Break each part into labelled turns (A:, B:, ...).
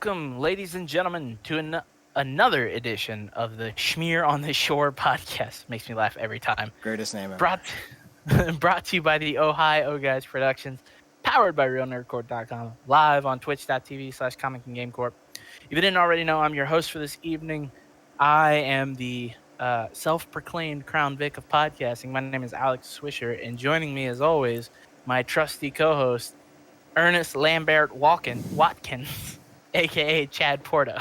A: Welcome, ladies and gentlemen, to another edition of the Schmear on the Shore podcast. Makes me laugh every time.
B: Greatest name ever.
A: Brought to you by the Ohio Guys Productions, powered by RealNerdCorp.com, live on twitch.tv/Comic and GameCorp. If you didn't already know, I'm your host for this evening. I am the self-proclaimed Crown Vic of podcasting. My name is Alex Swisher, and joining me, as always, my trusty co-host, Ernest Lambert Watkins, a.k.a. Chad Porto.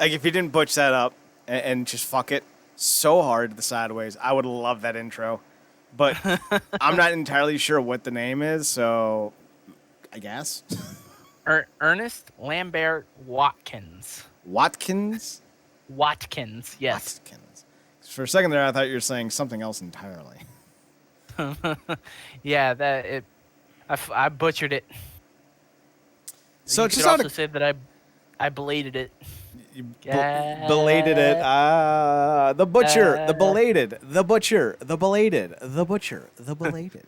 B: Like, if you didn't butch that up and just fuck it so hard to the sideways, I would love that intro. But I'm not entirely sure what the name is, so I guess.
A: Ernest Lambert Watkins.
B: Watkins?
A: Watkins, yes.
B: Watkins. For a second there, I thought you were saying something else entirely.
A: Yeah, I butchered it.
B: So
A: you
B: it's
A: could
B: just
A: also say that I belated it.
B: You belated it. The butcher, the belated, the butcher, the belated, the butcher, the belated.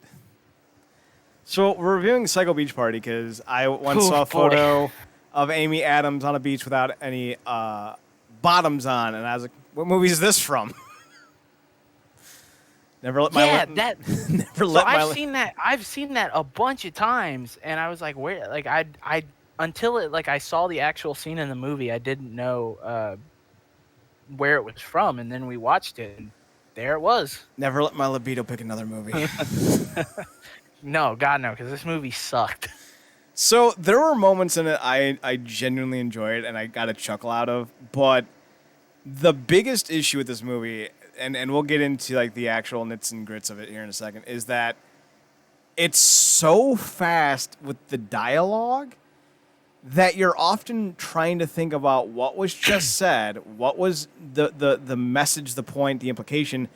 B: So we're reviewing Psycho Beach Party because I once saw a photo of Amy Adams on a beach without any bottoms on, and I was like, "What movie is this from?"
A: I've seen that a bunch of times, and I was like, where? Like I until it I saw the actual scene in the movie, I didn't know where it was from, and then we watched it, and there it was.
B: Never let my libido pick another movie.
A: No, God no, because this movie sucked.
B: So there were moments in it I genuinely enjoyed and I got a chuckle out of, but the biggest issue with this movie, and we'll get into like the actual nits and grits of it here in a second, is that it's so fast with the dialogue that you're often trying to think about what was just said, what was the message, the point, the implication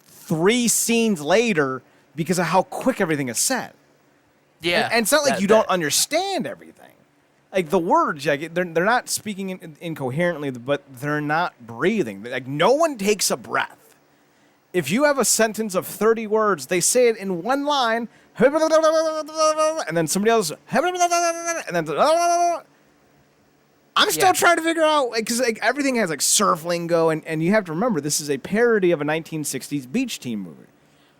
B: 3 scenes later because of how quick everything is said.
A: Yeah.
B: And it's not like you don't understand everything. Like, the words, like, they're not speaking incoherently, but they're not breathing. Like, no one takes a breath. If you have a sentence of 30 words, they say it in one line, and then somebody else, and then, I'm still trying to figure out, because everything has like surf lingo, and you have to remember, this is a parody of a 1960s beach team movie.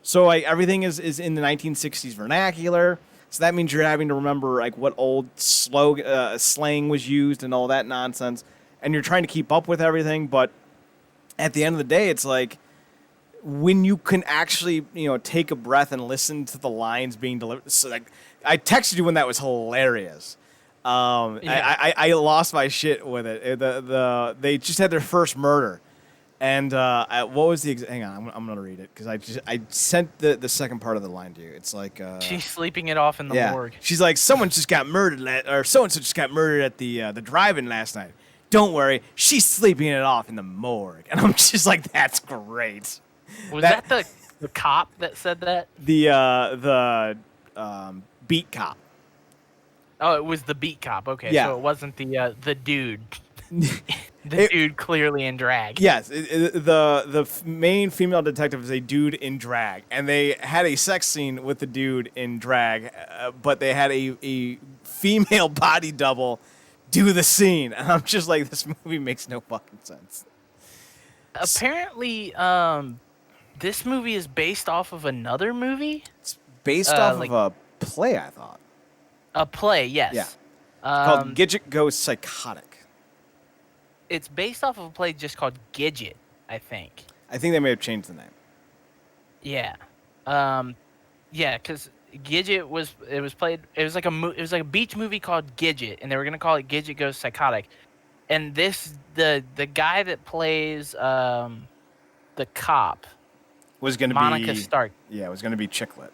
B: So like everything is in the 1960s vernacular. So that means you're having to remember like what old slang was used and all that nonsense, and you're trying to keep up with everything. But at the end of the day, it's like when you can actually take a breath and listen to the lines being delivered. So like I texted you when that was hilarious. I lost my shit with it. They just had their first murder. And what was the hang on? I'm gonna read it because I sent the second part of the line to you. It's like
A: she's sleeping it off in the morgue.
B: She's like, someone just got murdered or so and so just got murdered at the drive-in last night. Don't worry, she's sleeping it off in the morgue. And I'm just like, that's great.
A: Was that the cop that said that?
B: The beat cop.
A: Oh, it was the beat cop. Okay,
B: yeah.
A: So it wasn't the dude. Dude clearly in drag.
B: Yes, the main female detective is a dude in drag, and they had a sex scene with the dude in drag, but they had a female body double do the scene, and I'm just like, this movie makes no fucking sense.
A: Apparently, this movie is based off of another movie.
B: It's based off of a play, I thought.
A: A play, yes.
B: Yeah. It's called Gidget Goes Psychotic.
A: It's based off of a play just called Gidget, I think.
B: I think they may have changed the name.
A: Yeah. Because Gidget was played. It was like a beach movie called Gidget, and they were gonna call it Gidget Goes Psychotic. And the guy that plays the cop
B: was gonna
A: Monica Stark.
B: Yeah, it was gonna be Chicklet.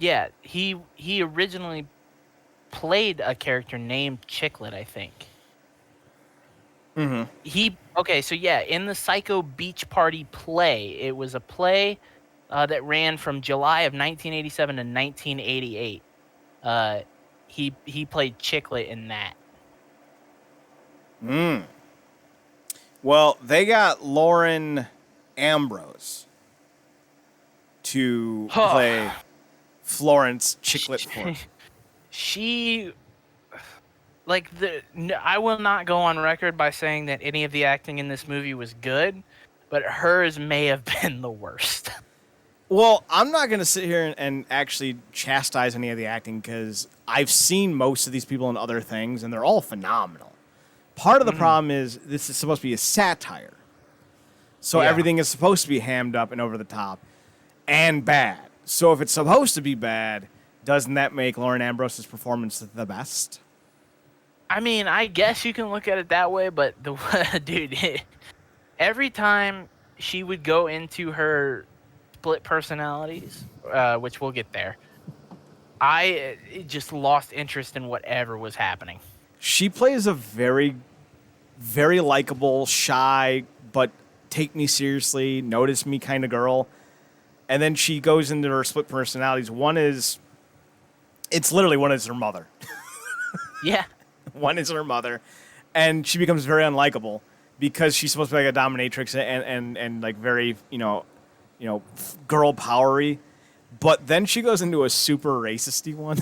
A: Yeah, he originally played a character named Chicklet, I think.
B: Mm-hmm.
A: So in the Psycho Beach Party play, it was a play that ran from July of 1987 to 1988. He played Chicklet in that.
B: Well, they got Lauren Ambrose to play Florence Chicklet Florence.
A: She like I will not go on record by saying that any of the acting in this movie was good, but hers may have been the worst.
B: Well, I'm not going to sit here and actually chastise any of the acting because I've seen most of these people in other things, and they're all phenomenal. Part of the problem is this is supposed to be a satire. So everything is supposed to be hammed up and over the top and bad. So if it's supposed to be bad, doesn't that make Lauren Ambrose's performance the best?
A: I mean, I guess you can look at it that way, but dude, every time she would go into her split personalities, which we'll get there, I just lost interest in whatever was happening.
B: She plays a very, very likable, shy, but take me seriously, notice me kind of girl. And then she goes into her split personalities. One is her mother.
A: Yeah.
B: One is her mother. And she becomes very unlikable because she's supposed to be like a dominatrix and like very, girl powery. But then she goes into a super racisty one.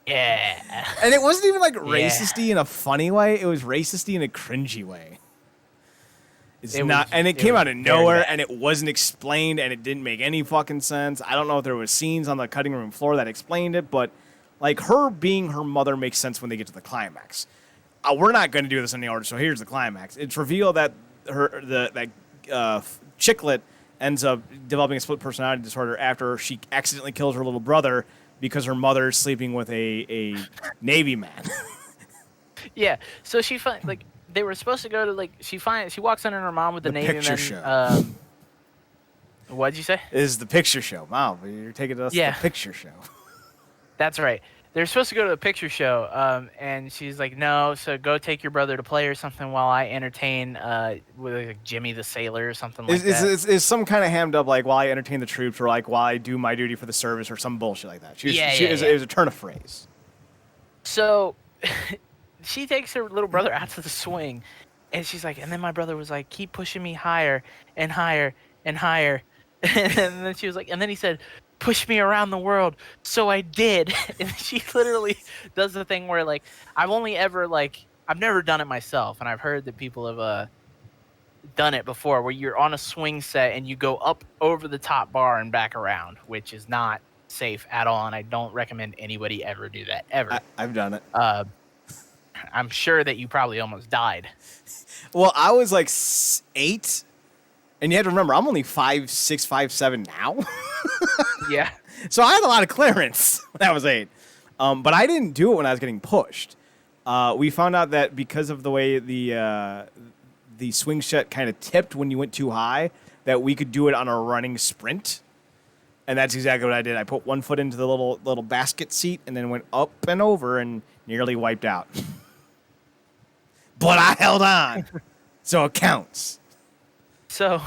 A: Yeah.
B: And it wasn't even like racisty in a funny way. It was racisty in a cringy way. It came out of nowhere, and it wasn't explained, and it didn't make any fucking sense. I don't know if there was scenes on the cutting room floor that explained it, but like her being her mother makes sense when they get to the climax. We're not going to do this in the order, so here's the climax. It's revealed that Chicklet ends up developing a split personality disorder after she accidentally kills her little brother because her mother is sleeping with a Navy man.
A: Yeah, so she they were supposed to go to she walks in on her mom with the Navy
B: picture
A: men.
B: Show.
A: What'd you say?
B: This is the picture show. Wow, you're taking us to the picture show.
A: That's right. They're supposed to go to the picture show, and she's like, no, so go take your brother to play or something while I entertain with Jimmy the Sailor or something like that.
B: Is some kind of hammed up like while I entertain the troops or like while I do my duty for the service or some bullshit like that. It was a turn of phrase.
A: So she takes her little brother out to the swing, and she's like, and then my brother was like, keep pushing me higher and higher and higher. And then she was like, and then he said, push me around the world. So I did. And she literally does the thing where I've never done it myself, and I've heard that people have done it before, where you're on a swing set and you go up over the top bar and back around, which is not safe at all, and I don't recommend anybody ever do that ever.
B: I've done it.
A: I'm sure that you probably almost died.
B: Well, I was like 8, and you have to remember I'm only 5'6", 5'7" now.
A: Yeah.
B: So I had a lot of clearance when I was 8. But I didn't do it when I was getting pushed. We found out that because of the way the swing set kind of tipped when you went too high, that we could do it on a running sprint. And that's exactly what I did. I put one foot into the little basket seat and then went up and over and nearly wiped out. But I held on. So it counts.
A: So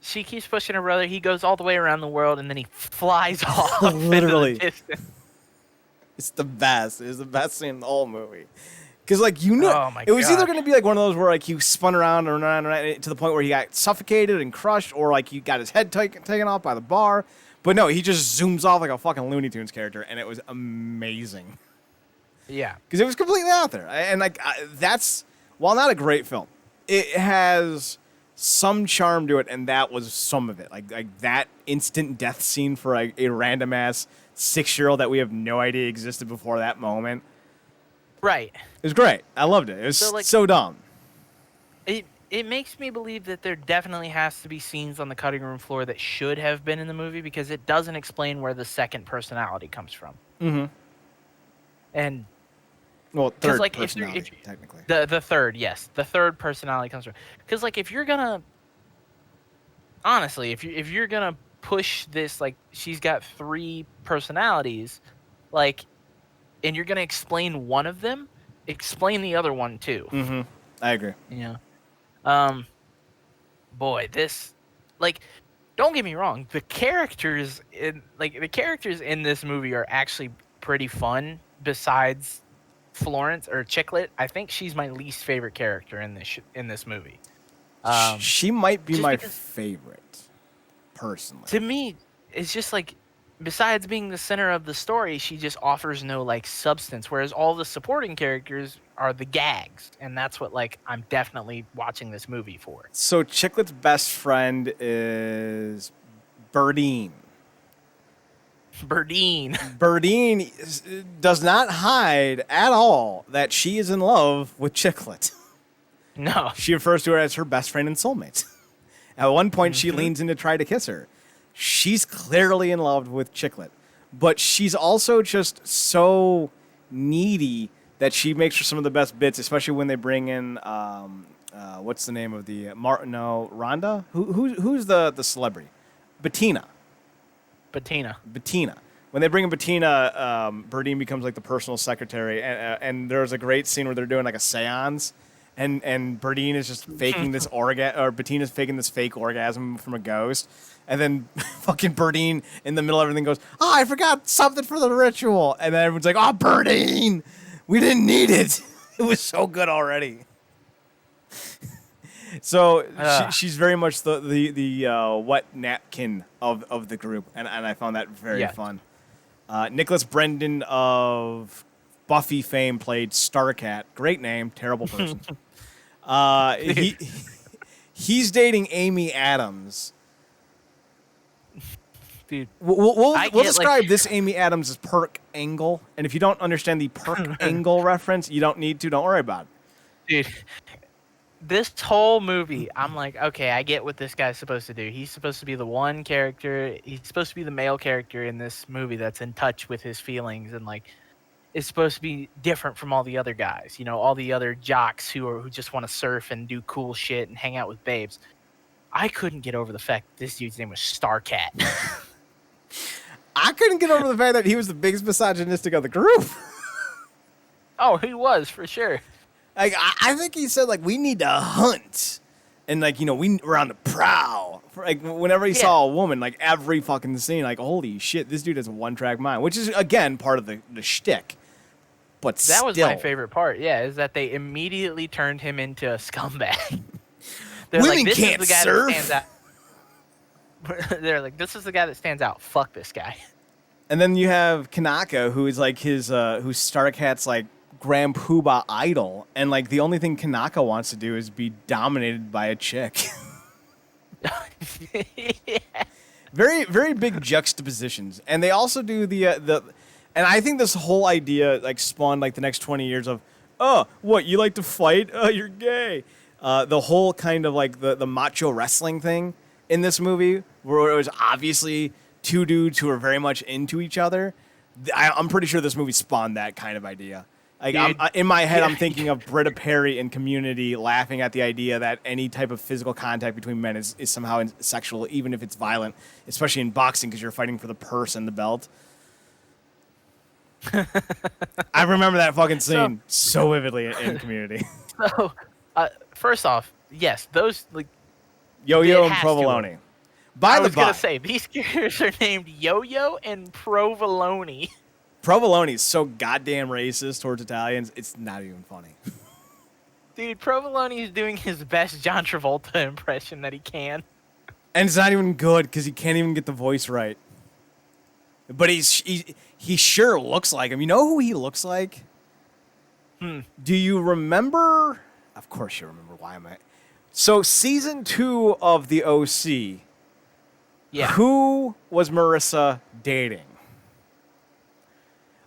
A: she keeps pushing her brother. He goes all the way around the world, and then he flies off.
B: Literally.
A: Into the distance.
B: It's the best. It was the best scene in the whole movie. Because, it was either going to be like one of those where he spun around and around to the point where he got suffocated and crushed, or he got his head taken off by the bar. But no, he just zooms off like a fucking Looney Tunes character, and it was amazing.
A: Yeah.
B: Because it was completely out there. And, that's, while not a great film, it has some charm to it, and that was some of it. Like that instant death scene for a random-ass 6-year-old that we have no idea existed before that moment.
A: Right.
B: It was great. I loved it. It was so dumb.
A: It makes me believe that there definitely has to be scenes on the cutting room floor that should have been in the movie, because it doesn't explain where the second personality comes from.
B: Mm-hmm.
A: And
B: third personality, technically.
A: The third, yes. The third personality comes from. Because, if you're going to... Honestly, if you're going to push this, she's got 3 personalities, and you're going to explain one of them, explain the other one, too.
B: Mm-hmm. I agree.
A: Yeah. Boy, this... don't get me wrong. The characters in this movie are actually pretty fun, besides Florence or Chicklet. I think she's my least favorite character in this movie.
B: She might be my favorite, personally.
A: To me, it's just besides being the center of the story, she just offers no like substance. Whereas all the supporting characters are the gags, and that's what like I'm definitely watching this movie for.
B: So Chicklet's best friend is Birdine. Birdine does not hide at all that she is in love with Chicklet.
A: No.
B: She refers to her as her best friend and soulmate. At one point, she leans in to try to kiss her. She's clearly in love with Chicklet, but she's also just so needy that she makes her some of the best bits, especially when they bring in what's the name of the Rhonda? Who's the celebrity? Bettina. When they bring in Bettina, Birdine becomes like the personal secretary, and there's a great scene where they're doing like a seance, and Birdine is just faking this Bettina's faking this fake orgasm from a ghost, and then fucking Birdine in the middle of everything goes, "Oh, I forgot something for the ritual," and then everyone's like, "Oh, Birdine, we didn't need it. It was so good already." So she's very much the wet napkin of the group, and I found that very fun. Nicholas Brendan of Buffy fame played Starcat. Great name, terrible person. He's dating Amy Adams.
A: Dude,
B: we'll describe this Amy Adams as Perk Angle, and if you don't understand the Perk Angle reference, you don't need to. Don't worry about it.
A: Dude, this whole movie, I'm like, okay, I get what this guy's supposed to do. He's supposed to be the one character. He's supposed to be the male character in this movie that's in touch with his feelings and like is supposed to be different from all the other guys. You know, all the other jocks who just want to surf and do cool shit and hang out with babes. I couldn't get over the fact that this dude's name was Starcat.
B: I couldn't get over the fact that he was the biggest misogynistic of the group.
A: Oh, he was for sure.
B: Like I think he said like we need to hunt, and like we're on the prowl. Like whenever he saw a woman, like every fucking scene, like holy shit, this dude has a one-track mind, which is again part of the shtick. But
A: that was my favorite part. Yeah, is that they immediately turned him into a scumbag. They're
B: women
A: like, this
B: can't
A: is the guy
B: surf.
A: That stands out. They're like, this is the guy that stands out. Fuck this guy.
B: And then you have Kanaka, who is like who's Starcat's like Grand Poobah idol, and like the only thing Kanaka wants to do is be dominated by a chick. Very, very big juxtapositions, and they also do the and I think this whole idea like spawned like the next 20 years of, oh, what, you like to fight? Oh, you're gay. The whole kind of like the macho wrestling thing in this movie, where it was obviously two dudes who are very much into each other. I'm pretty sure this movie spawned that kind of idea. Like in my head, I'm thinking of Britta Perry in Community laughing at the idea that any type of physical contact between men is somehow sexual, even if it's violent, especially in boxing because you're fighting for the purse and the belt. I remember that fucking scene so vividly in Community.
A: So, first off, yes, those like
B: Yo-Yo and Provolone.
A: I was gonna say these characters are named Yo-Yo and Provolone.
B: Provolone is so goddamn racist towards Italians, it's not even funny.
A: Dude, Provolone is doing his best John Travolta impression that he can.
B: And it's not even good because he can't even get the voice right. But he sure looks like him. You know who he looks like? Do you remember? Of course you remember. Why am I? So season 2 of the OC. Yeah. Who was Marissa dating?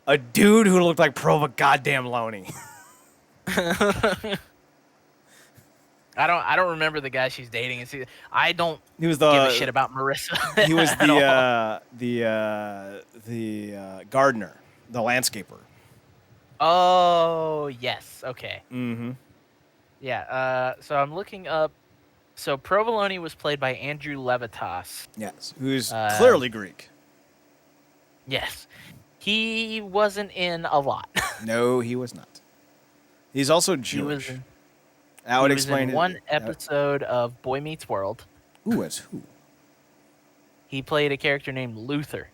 B: A dude who looked like Prova goddamn Loney.
A: I don't remember the guy she's dating. I don't give a shit about Marissa.
B: He was the gardener, the landscaper.
A: Oh yes, okay.
B: Mm-hmm.
A: Yeah. So I'm looking up. So Provolone was played by Andrew Levitas.
B: Yes, who's clearly Greek.
A: Yes. He wasn't in a lot.
B: No, he was not. He's also Jewish.
A: That would explain one episode of Boy Meets World.
B: Who as who?
A: He played a character named Luther.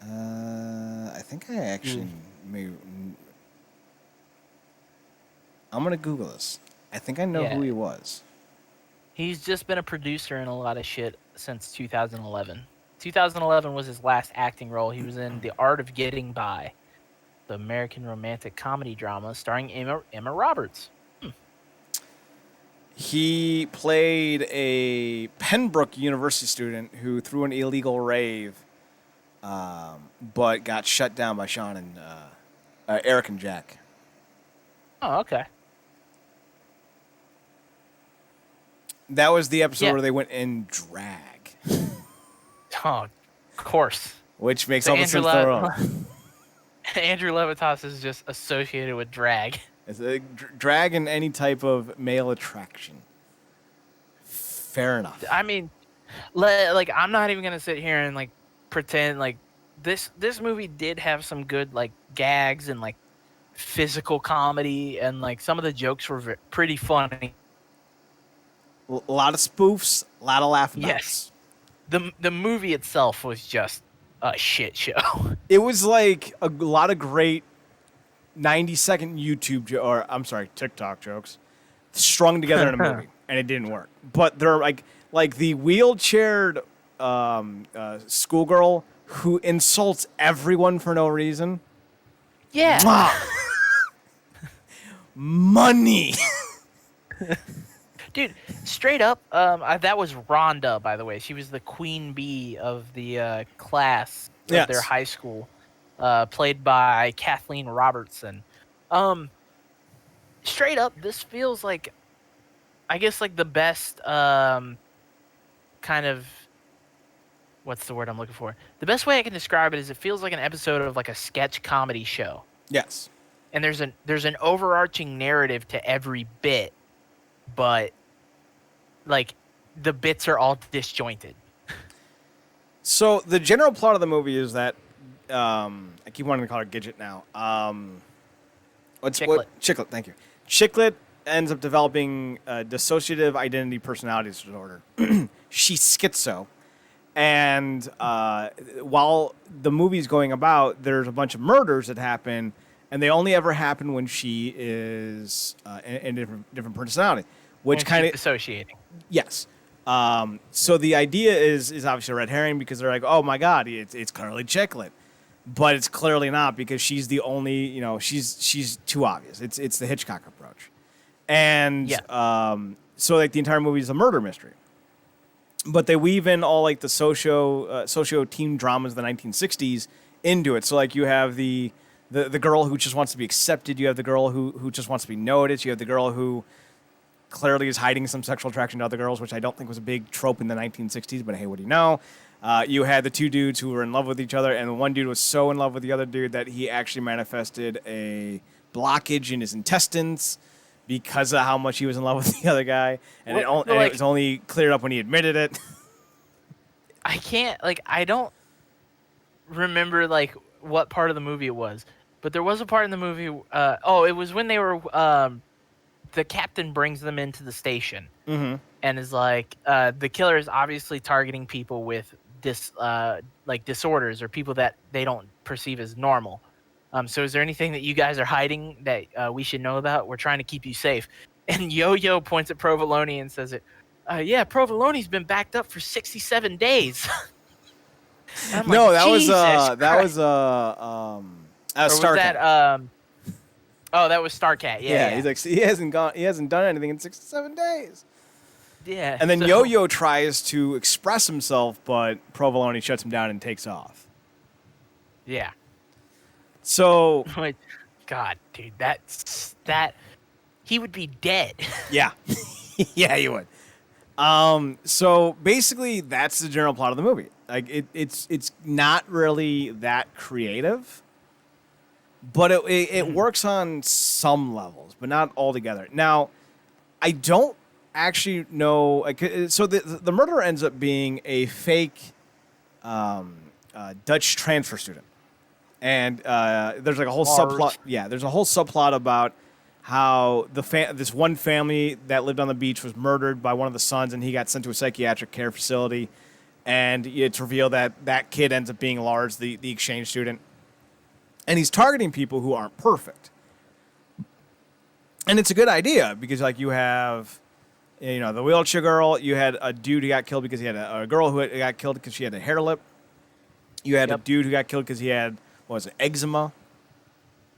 B: I think I actually may. I'm gonna Google this. I think I know who he was.
A: He's just been a producer in a lot of shit since 2011. 2011 was his last acting role. He was in The Art of Getting By, the American romantic comedy drama starring Emma Roberts.
B: He played a Pembroke University student who threw an illegal rave, but got shut down by Sean and Eric and Jack.
A: Oh, okay.
B: That was the episode where they went in drag.
A: Oh, of course.
B: Which makes all the sense in the world.
A: Andrew Levitas is just associated with drag.
B: It's drag and any type of male attraction. Fair enough.
A: I mean, like, I'm not even gonna sit here and like pretend like this movie did have some good like gags and like physical comedy, and like some of the jokes were pretty funny.
B: A lot of spoofs, a lot of laugh.
A: Yes. The movie itself was just a shit show.
B: It was like a lot of great 90-second TikTok jokes strung together in a movie, and it didn't work. But they're like the wheelchaired schoolgirl who insults everyone for no reason.
A: Yeah.
B: Mwah! Money.
A: Dude, straight up, that was Rhonda, by the way. She was the queen bee of the class of their high school, played by Kathleen Robertson. Straight up, this feels like, I guess, like the best kind of, what's the word I'm looking for? The best way I can describe it is it feels like an episode of like a sketch comedy show.
B: Yes.
A: And there's an overarching narrative to every bit, but like the bits are all disjointed.
B: So the general plot of the movie is that I keep wanting to call her Gidget now. Chicklet, thank you. Chicklet ends up developing dissociative identity personality disorder. She's schizo. And while the movie's going about, there's a bunch of murders that happen, and they only ever happen when she is in a different personality, which kind of
A: dissociating.
B: Yes. So the idea is obviously a red herring because they're like, oh my God, it's clearly Chicklet, but it's clearly not because she's the only, she's too obvious. It's the Hitchcock approach, and so like the entire movie is a murder mystery. But they weave in all like the socio teen dramas of the 1960s into it. So like you have the girl who just wants to be accepted. You have the girl who just wants to be noticed. You have the girl who clearly is hiding some sexual attraction to other girls, which I don't think was a big trope in the 1960s. But hey, what do you know? You had the two dudes who were in love with each other, and one dude was so in love with the other dude that he actually manifested a blockage in his intestines because of how much he was in love with the other guy, and it was only cleared up when he admitted it.
A: I don't remember like what part of the movie it was, but there was a part in the movie. It was when they were. The captain brings them into the station and is like, the killer is obviously targeting people with disorders or people that they don't perceive as normal. So is there anything that you guys are hiding that we should know about? We're trying to keep you safe. And Yo-Yo points at Provolone and says yeah, Provolone's been backed up for 67 days.
B: No, that was Starcat.
A: That was Starcat. Yeah.
B: He's like, he hasn't done anything in 67 days.
A: Yeah.
B: And then Yo-Yo tries to express himself, but Provolone shuts him down and takes off.
A: Yeah.
B: So,
A: God, dude, that he would be dead.
B: Yeah. Yeah, he would. So basically that's the general plot of the movie. Like it's not really that creative, but it works on some levels, but not altogether. Now, I don't actually know. So the murderer ends up being a fake Dutch transfer student, and there's like a whole subplot. Yeah, there's a whole subplot about how this one family that lived on the beach was murdered by one of the sons, and he got sent to a psychiatric care facility. And it's revealed that that kid ends up being Lars, the exchange student. And he's targeting people who aren't perfect. And it's a good idea because, like, you have You know, the wheelchair girl. You had a dude who got killed because he had a girl who got killed because she had a hair lip. You had a dude who got killed because he had, what was it, eczema?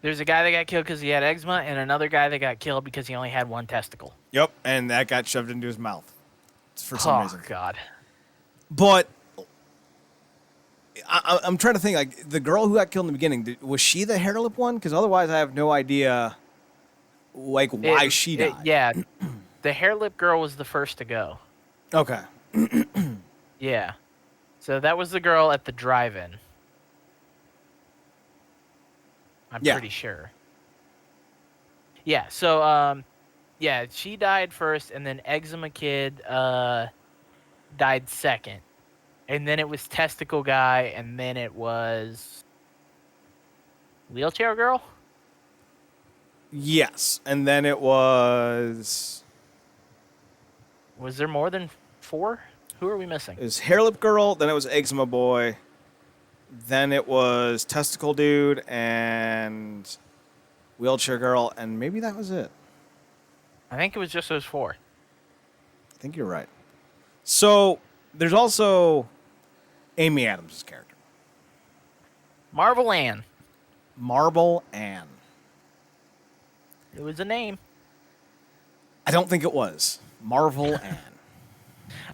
A: There's a guy that got killed because he had eczema, and another guy that got killed because he only had one testicle.
B: Yep, and that got shoved into his mouth for some reason.
A: Oh, God.
B: But I'm trying to think, like, the girl who got killed in the beginning, was she the hair lip one? Because otherwise I have no idea, like, why she died.
A: Yeah, the hair lip girl was the first to go.
B: Okay.
A: Yeah. So that was the girl at the drive-in. I'm pretty sure. Yeah, so, yeah, she died first, and then Eczema Kid died second. And then it was Testicle Guy, and then it was Wheelchair Girl?
B: Yes, and then it was...
A: Was there more than 4? Who are we missing?
B: It was Hair Lip Girl, then it was Eczema Boy, then it was Testicle Dude, and Wheelchair Girl, and maybe that was it.
A: I think it was just those 4.
B: I think you're right. So, there's also Amy Adams' character.
A: Marvel Ann.
B: Marble Ann.
A: It was a name.
B: I don't think it was. Marvel Ann.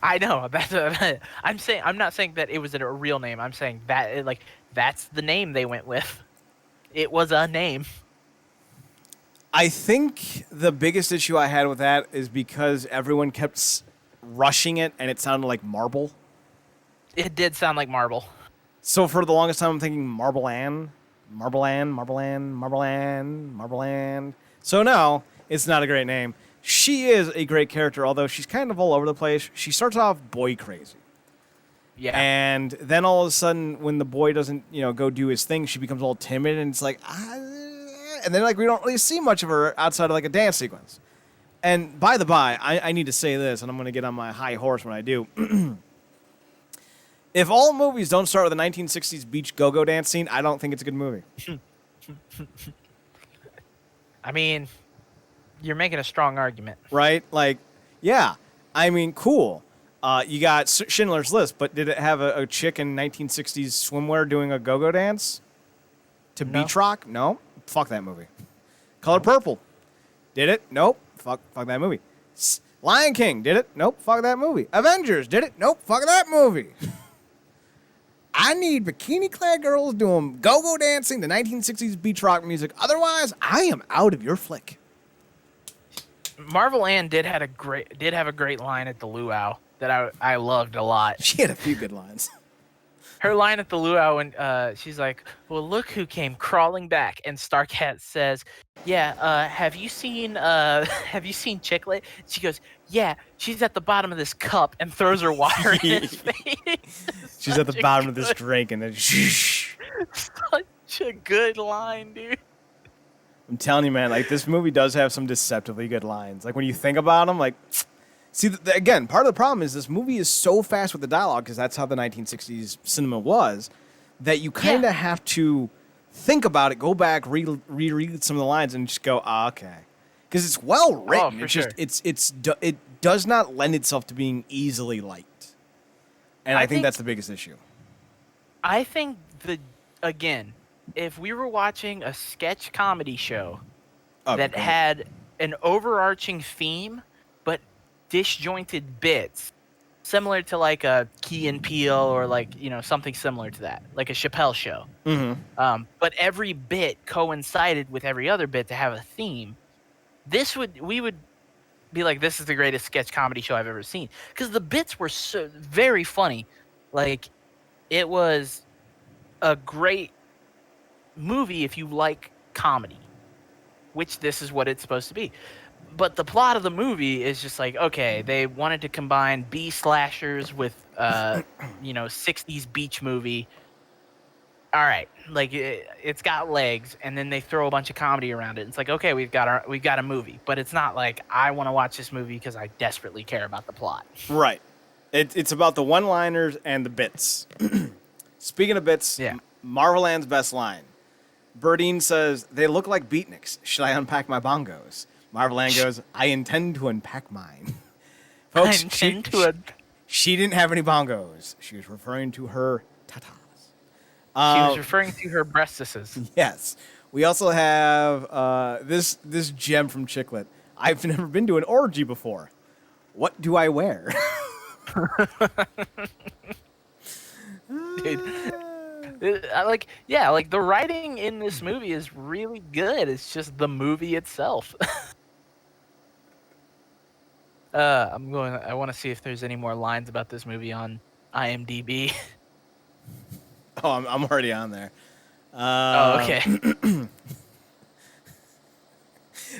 A: I know. I'm not saying that it was a real name. I'm saying that that's the name they went with. It was a name.
B: I think the biggest issue I had with that is because everyone kept rushing it and it sounded like marble.
A: It did sound like marble.
B: So for the longest time I'm thinking Marble Ann. Marble Ann, Marble Ann, Marble Ann, Marble Ann. So no, it's not a great name. She is a great character, although she's kind of all over the place. She starts off boy crazy.
A: Yeah.
B: And then all of a sudden, when the boy doesn't, go do his thing, she becomes all timid, and it's like, and then we don't really see much of her outside of a dance sequence. And by the by, I need to say this, and I'm going to get on my high horse when I do. If all movies don't start with a 1960s beach go-go dance scene, I don't think it's a good movie.
A: I mean, you're making a strong argument.
B: Right? Yeah. I mean, cool. You got Schindler's List, but did it have a chick in 1960s swimwear doing a go-go dance to beach rock? No. Fuck that movie. Color Purple. Did it? Nope. Fuck that movie. Lion King. Did it? Nope. Fuck that movie. Avengers. Did it? Nope. Fuck that movie. I need bikini-clad girls doing go-go dancing to 1960s beach rock music. Otherwise, I am out of your flick.
A: Marvel Ann did have a great line at the luau that I loved a lot.
B: She had a few good lines.
A: Her line at the luau when she's like, "Well, look who came crawling back," and Starcat says, "Yeah, have you seen Chicklet?" She goes, "Yeah, she's at the bottom of this cup," and throws her water in his face.
B: She's at the bottom of this drink, and then shh.
A: Such a good line, dude.
B: I'm telling you, man, this movie does have some deceptively good lines. When you think about them, see, again, part of the problem is this movie is so fast with the dialogue, because that's how the 1960s cinema was, that you kind of have to think about it, go back, reread some of the lines, and just go, okay. Because it's well written.
A: For sure.
B: It does not lend itself to being easily liked. And I think that's the biggest issue.
A: I think again, if we were watching a sketch comedy show that had an overarching theme, but disjointed bits, similar to a Key and Peele or something similar to that, like a Chappelle show.
B: Mm-hmm.
A: But every bit coincided with every other bit to have a theme. We would be like, this is the greatest sketch comedy show I've ever seen, because the bits were so very funny. It was a great movie if you like comedy, which this is what it's supposed to be. But the plot of the movie is just okay, they wanted to combine B slashers with 60s beach movie. All right, it's got legs, and then they throw a bunch of comedy around it. It's okay, we've got a movie, but it's not I want to watch this movie because I desperately care about the plot.
B: Right. It's about the one-liners and the bits. Speaking of bits, Marvel Ann's best line. Burdine says, "They look like beatniks. Should I unpack my bongos?" Marvel Ann goes, "I intend to unpack mine." Folks,
A: I'm into it.
B: she didn't have any bongos. She was referring to her tatas.
A: She was referring to her breastises.
B: Yes. We also have this gem from Chicklet. I've never been to an orgy before. What do I wear?
A: Dude. Like the writing in this movie is really good. It's just the movie itself. I want to see if there's any more lines about this movie on IMDb.
B: Oh, I'm already on there.
A: Oh, okay.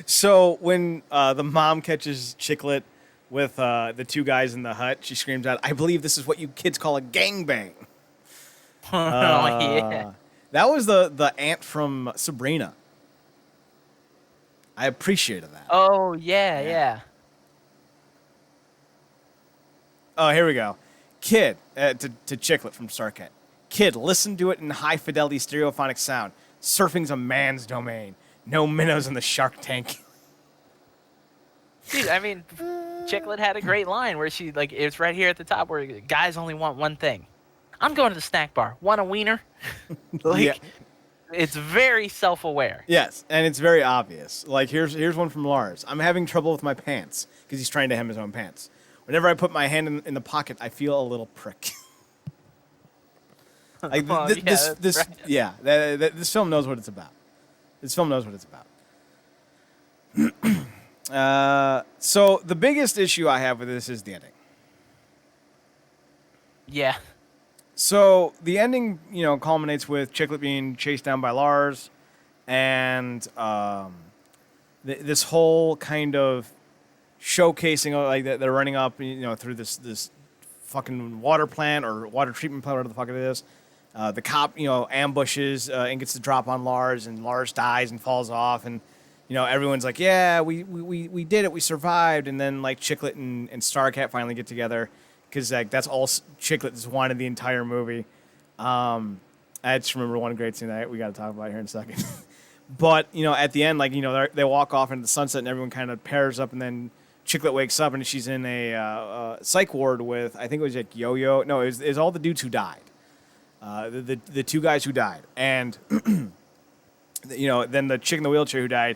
B: So when the mom catches Chicklet with the two guys in the hut, she screams out, "I believe this is what you kids call a gangbang."
A: Oh, yeah.
B: That was the aunt from Sabrina. I appreciated that.
A: Oh, yeah.
B: Oh, here we go. Kid, to Chicklet from Starcat. Kid, listen to it in high-fidelity stereophonic sound. Surfing's a man's domain. No minnows in the Shark Tank.
A: Dude, I mean, Chicklet had a great line where she, like, it's right here at the top where guys only want one thing. I'm going to the snack bar. Want a wiener? Like, yeah. It's very self-aware.
B: Yes, and it's very obvious. Like, here's one from Lars. I'm having trouble with my pants because he's trying to hem his own pants. Whenever I put my hand in the pocket, I feel a little prick. Like this film knows what it's about. This film knows what it's about. So the biggest issue I have with this is the ending.
A: Yeah.
B: So the ending, culminates with Chicklet being chased down by Lars, and this whole kind of showcasing of like they're running up, through this fucking water plant or water treatment plant, whatever the fuck it is. The cop, ambushes and gets the drop on Lars, and Lars dies and falls off, and everyone's like, yeah, we did it, we survived, and then like Chicklet and Starcat finally get together because like that's all Chicklet has wanted the entire movie. I just remember one great scene that we got to talk about here in a second. But at the end, like they walk off into the sunset, and everyone kind of pairs up, and then Chicklet wakes up and she's in a psych ward with, I think it was like Yo-Yo. No, it was all the dudes who died. The two guys who died, and then the chick in the wheelchair who died,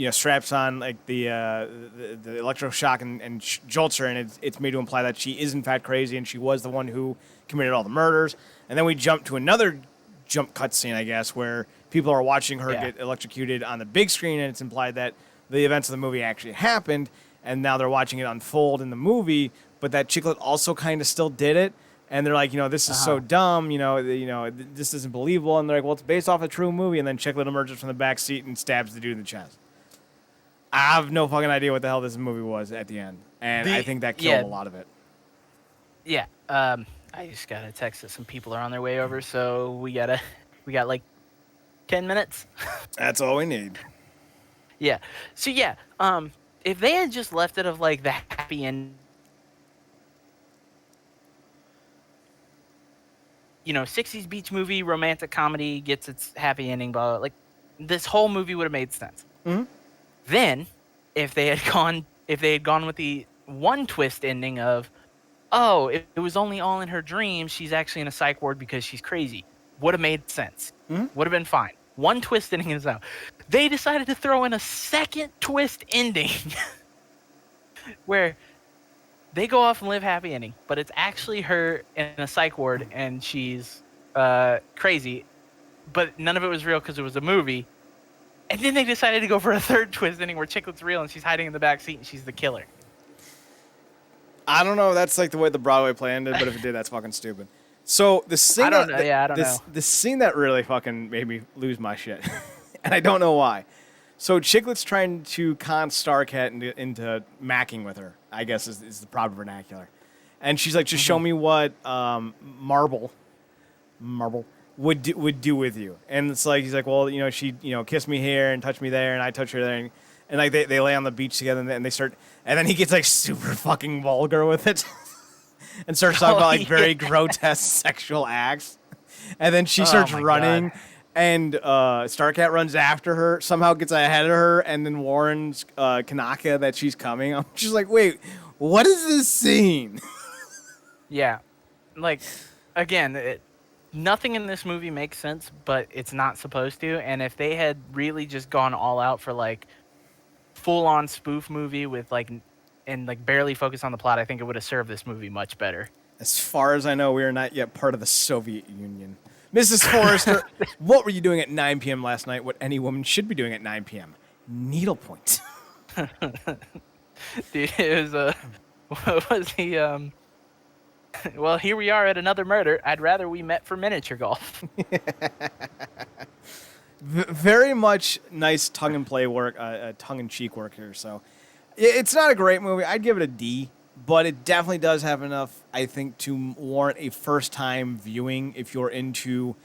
B: straps on like the electroshock and jolts her, and it's made to imply that she is in fact crazy and she was the one who committed all the murders. And then we jump to another jump cutscene, I guess, where people are watching her get electrocuted on the big screen, and it's implied that the events of the movie actually happened, and now they're watching it unfold in the movie, but that Chicklet also kind of still did it. And they're like, this is so dumb, this isn't believable. And they're like, well, it's based off a true movie. And then Chicklet emerges from the back seat and stabs the dude in the chest. I have no fucking idea what the hell this movie was at the end. And I think that killed a lot of it.
A: Yeah. I just got a text that some people are on their way over. So we got like 10 minutes.
B: That's all we need.
A: Yeah. So yeah, if they had just left it of like the happy end, 60s beach movie, romantic comedy, gets its happy ending, blah, blah, like this whole movie would have made sense.
B: Mm-hmm.
A: Then, if they had gone with the one twist ending of, oh, it was only all in her dreams, she's actually in a psych ward because she's crazy, would have made sense.
B: Mm-hmm.
A: Would have been fine. One twist ending is out. They decided to throw in a second twist ending where they go off and live happy ending, but it's actually her in a psych ward and she's crazy, but none of it was real because it was a movie. And then they decided to go for a third twist ending where Chicklet's real and she's hiding in the back seat and she's the killer.
B: I don't know. That's like the way the Broadway play ended, but if it did, that's fucking stupid. So the scene
A: I don't know.
B: The scene that really fucking made me lose my shit, and I don't know why. So Chicklet's trying to con Starcat into macking with her, I guess is the proper vernacular. And she's like, just show me what marble would do with you. And it's like, he's like, well, she, kissed me here and touched me there, and I touched her there. And like they lay on the beach together, and they start, and then he gets like super fucking vulgar with it. And starts talking about like very grotesque sexual acts. And then she starts running. God. And Starcat runs after her, somehow gets ahead of her, and then warns Kanaka that she's coming. I'm just like, wait, What is this scene?
A: Yeah, like again, nothing in this movie makes sense, but it's not supposed to. And if they had really just gone all out for like full on spoof movie with like and like barely focus on the plot, I think it would have served this movie much better.
B: As far as I know, we are not yet part of the Soviet Union. Mrs. Forrester, what were you doing at 9 p.m. last night? What any woman should be doing at 9 p.m. Needlepoint.
A: Dude, it was what was the well, here we are at another murder. I'd rather we met for miniature golf.
B: Very much nice tongue-and-play work, tongue-in-cheek work here. So it's not a great movie. I'd give it a D, but it definitely does have enough, I think, to warrant a first-time viewing if you're into,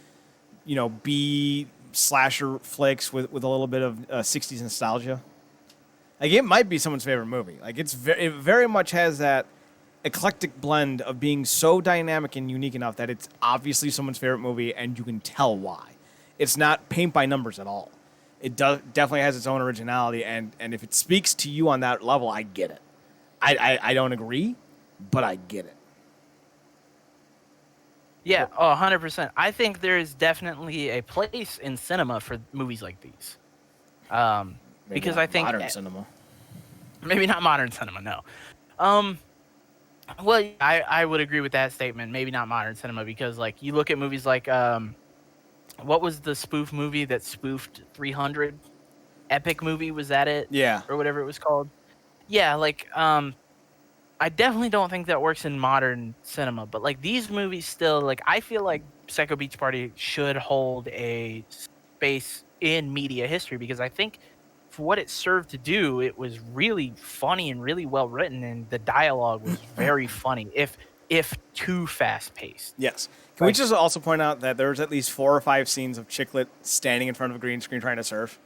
B: B slasher flicks with a little bit of 60s nostalgia. Like, it might be someone's favorite movie. Like, it very much has that eclectic blend of being so dynamic and unique enough that it's obviously someone's favorite movie, and you can tell why. It's not paint by numbers at all. It definitely has its own originality, and if it speaks to you on that level, I get it. I don't agree, but I get it.
A: Yeah, 100%. I think there is definitely a place in cinema for movies like these. Because I think
B: modern cinema.
A: Maybe not modern cinema, no. Well, I would agree with that statement. Maybe not modern cinema because, like, you look at movies like, what was the spoof movie that spoofed 300? Epic movie, was that it?
B: Yeah.
A: Or whatever it was called. Yeah, like, I definitely don't think that works in modern cinema. But, like, these movies still, like, I feel like Psycho Beach Party should hold a space in media history because I think for what it served to do, it was really funny and really well written, and the dialogue was very funny, if too fast paced.
B: Yes. Can we just also point out that there's at least 4 or 5 scenes of Chicklet standing in front of a green screen trying to surf?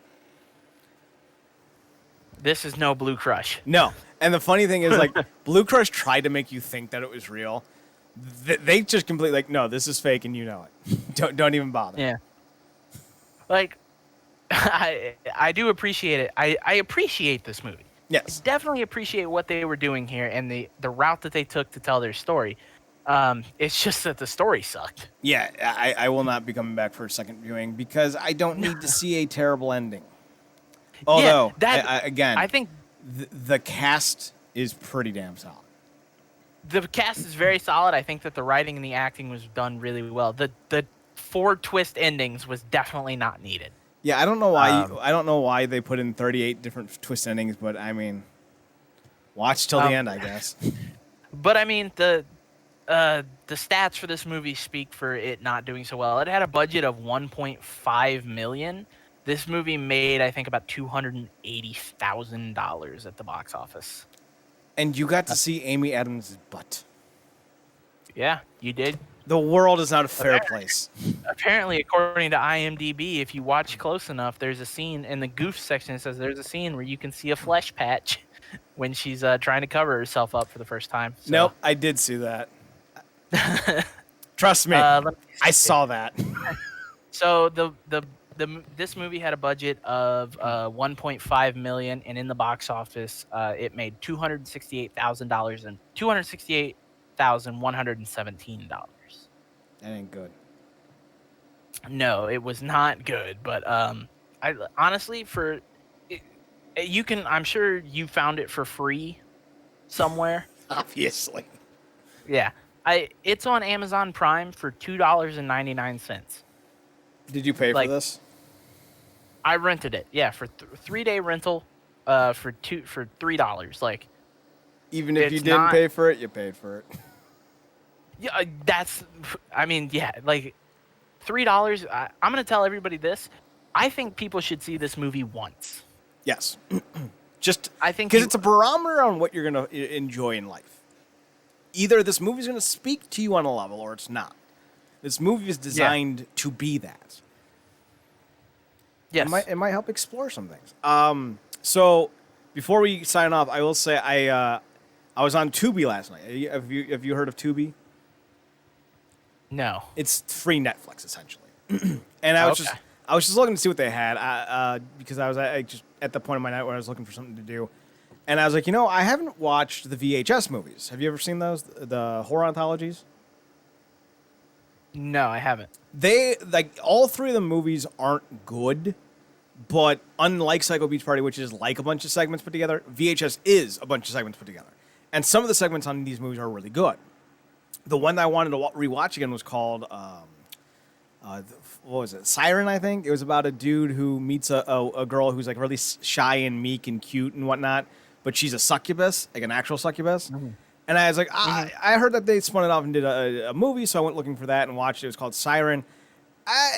A: This is no Blue Crush.
B: No. And the funny thing is, like, Blue Crush tried to make you think that it was real. They just completely, like, no, this is fake and you know it. Don't even bother.
A: Yeah. Like, I do appreciate it. I appreciate this movie.
B: Yes.
A: I definitely appreciate what they were doing here and the route that they took to tell their story. It's just that the story sucked.
B: Yeah, I will not be coming back for a second viewing because I don't need to see a terrible ending. Although, I think the cast is pretty damn solid.
A: The cast is very solid. I think that the writing and the acting was done really well. The 4 twist endings was definitely not needed.
B: Yeah, I don't know why. I don't know why they put in 38 different twist endings, but I mean, watch till the end, I guess.
A: But I mean, the stats for this movie speak for it not doing so well. It had a budget of $1.5 million. This movie made, I think, about $280,000 at the box office.
B: And you got to see Amy Adams' butt.
A: Yeah, you did.
B: The world is not a fair place.
A: Apparently, according to IMDb, if you watch close enough, there's a scene in the goof section. It says there's a scene where you can see a flesh patch when she's trying to cover herself up for the first time. So.
B: Nope, I did see that. Trust me, I saw that.
A: So this movie had a budget of $1.5 million, and in the box office, it made $268,000 and $268,117.
B: That ain't good.
A: No, it was not good. But I honestly, I'm sure you found it for free somewhere.
B: Obviously.
A: Yeah, it's on Amazon Prime for $2.99.
B: Did you pay for this?
A: I rented it. Yeah, for 3-day rental, for $3. Like,
B: even if you didn't pay for it, you paid for it.
A: Yeah, like $3. I'm gonna tell everybody this. I think people should see this movie once.
B: Yes.
A: I think
B: because it's a barometer on what you're gonna enjoy in life. Either this movie's gonna speak to you on a level, or it's not. This movie is designed to be that.
A: Yes.
B: It might help explore some things. So before we sign off, I will say I was on Tubi last night. Have you heard of Tubi?
A: No.
B: It's free Netflix essentially. And I was just looking to see what they had because I was just at the point of my night where I was looking for something to do. And I was like, I haven't watched the VHS movies. Have you ever seen those? The horror anthologies?
A: No, I haven't.
B: They, like, all three of the movies aren't good, but unlike Psycho Beach Party, which is like a bunch of segments put together, VHS is a bunch of segments put together. And some of the segments on these movies are really good. The one that I wanted to rewatch again was called, what was it? Siren, I think. It was about a dude who meets a girl who's like really shy and meek and cute and whatnot, but she's a succubus, like an actual succubus. Mm-hmm. And I was like, I heard that they spun it off and did a movie, so I went looking for that and watched it. It was called Siren.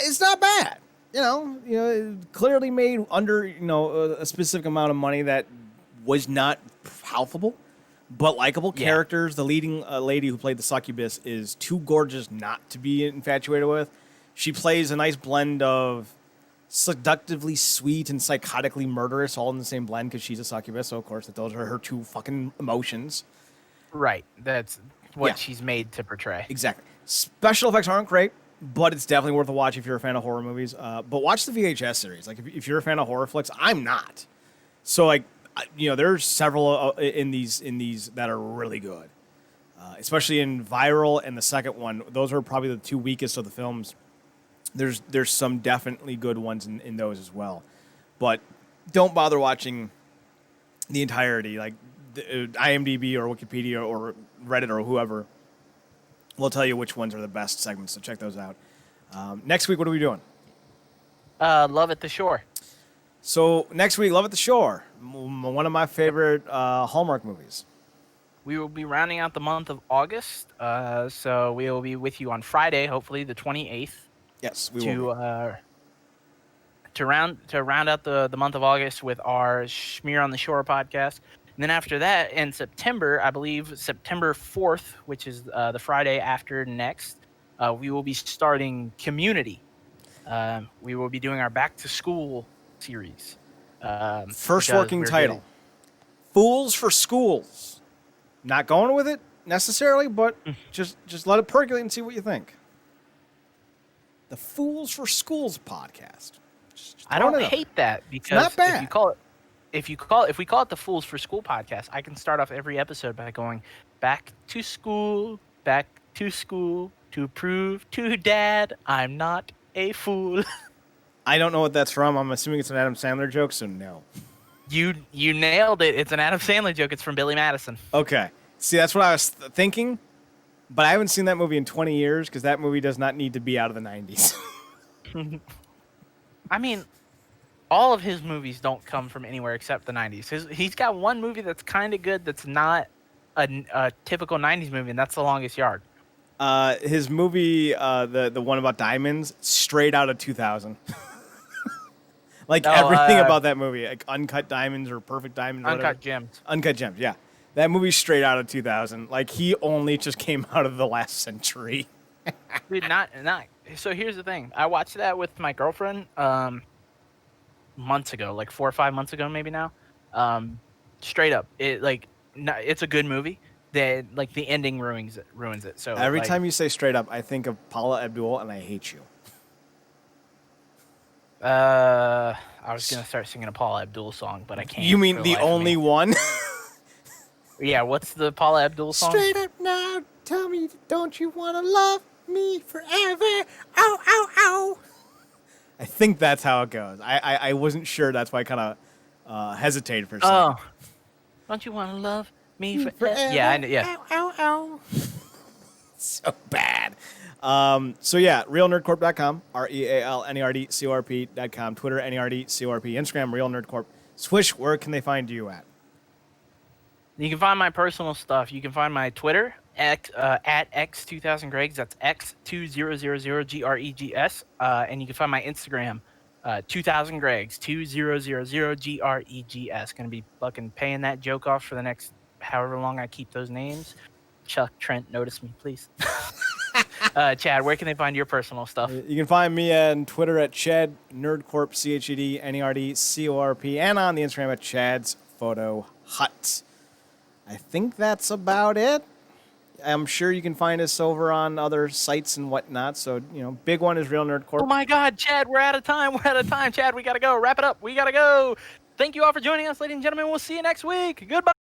B: It's not bad. It clearly made under, a specific amount of money that was not palpable, but likable characters. The leading lady who played the succubus is too gorgeous not to be infatuated with. She plays a nice blend of seductively sweet and psychotically murderous all in the same blend because she's a succubus, so of course those are her two fucking emotions.
A: Right. That's what she's made to portray.
B: Exactly. Special effects aren't great, but it's definitely worth a watch if you're a fan of horror movies. But watch the VHS series. Like, if you're a fan of horror flicks, I'm not. So, like, there's several in these that are really good, especially in Viral and the second one. Those are probably the two weakest of the films. There's some definitely good ones in those as well, but don't bother watching the entirety. Like, IMDb or Wikipedia or Reddit or whoever will tell you which ones are the best segments, so check those out. Next week, what are we doing?
A: Love at the Shore.
B: So next week, Love at the Shore, one of my favorite Hallmark movies.
A: We will be rounding out the month of August, so we will be with you on Friday, hopefully the 28th.
B: Yes, we will.
A: To round out the month of August with our Schmear on the Shore podcast. And then after that, in September, I believe September 4th, which is the Friday after next, we will be starting Community. We will be doing our Back to School series.
B: First working title. Fools for Schools. Not going with it necessarily, but just let it percolate and see what you think. The Fools for Schools podcast.
A: I don't hate that because
B: it's not bad.
A: If we call it the Fools for School podcast, I can start off every episode by going back to school to prove to Dad I'm not a fool.
B: I don't know what that's from. I'm assuming it's an Adam Sandler joke, so no.
A: You nailed it. It's an Adam Sandler joke. It's from Billy Madison.
B: Okay. See, that's what I was thinking, but I haven't seen that movie in 20 years because that movie does not need to be out of the 90s.
A: I mean, all of his movies don't come from anywhere except the 90s. He's got one movie that's kind of good that's not a typical 90s movie, and that's The Longest Yard.
B: His movie, the one about diamonds, straight out of 2000. Everything about that movie, like Uncut Diamonds or Perfect Diamonds.
A: Uncut Gems.
B: Uncut Gems, yeah. That movie's straight out of 2000. Like, he only just came out of the last century.
A: Dude, not. So here's the thing. I watched that with my girlfriend months ago, like 4 or 5 months ago, maybe now. Straight up, it's a good movie. The ending ruins it. So
B: every time you say straight up, I think of Paula Abdul, and I hate you.
A: I was gonna start singing a Paula Abdul song, but I can't.
B: You mean the only one?
A: Yeah. What's the Paula Abdul song?
B: Straight up now, tell me, don't you wanna love me forever? Ow, ow, ow. I think that's how it goes. I wasn't sure. That's why I kind of hesitated for a second.
A: Oh, don't you wanna love me forever? Yeah, yeah.
B: Ow, ow, ow. So bad. realnerdcorp.com, RealNerdCorp.com, Twitter, NerdCorp, Instagram, Real NerdCorp. Swish, where can they find you at?
A: You can find my personal stuff. You can find my Twitter at X2000Gregs. That's X2000Gregs. And you can find my Instagram, 2000Gregs, 2000Gregs. Gonna be fucking paying that joke off for the next however long I keep those names. Chuck, Trent, notice me, please. Chad, where can they find your personal stuff?
B: You can find me on Twitter at Chad NerdCorp, ChedNerdCorp, and on the Instagram at Chad's Photo Hut. I think that's about it. I'm sure you can find us over on other sites and whatnot. So, big one is Real NerdCorp.
A: Oh my God, Chad, we're out of time. Chad, we gotta go. Wrap it up. We gotta go. thank you all for joining us, ladies and gentlemen. We'll see you next week. Goodbye.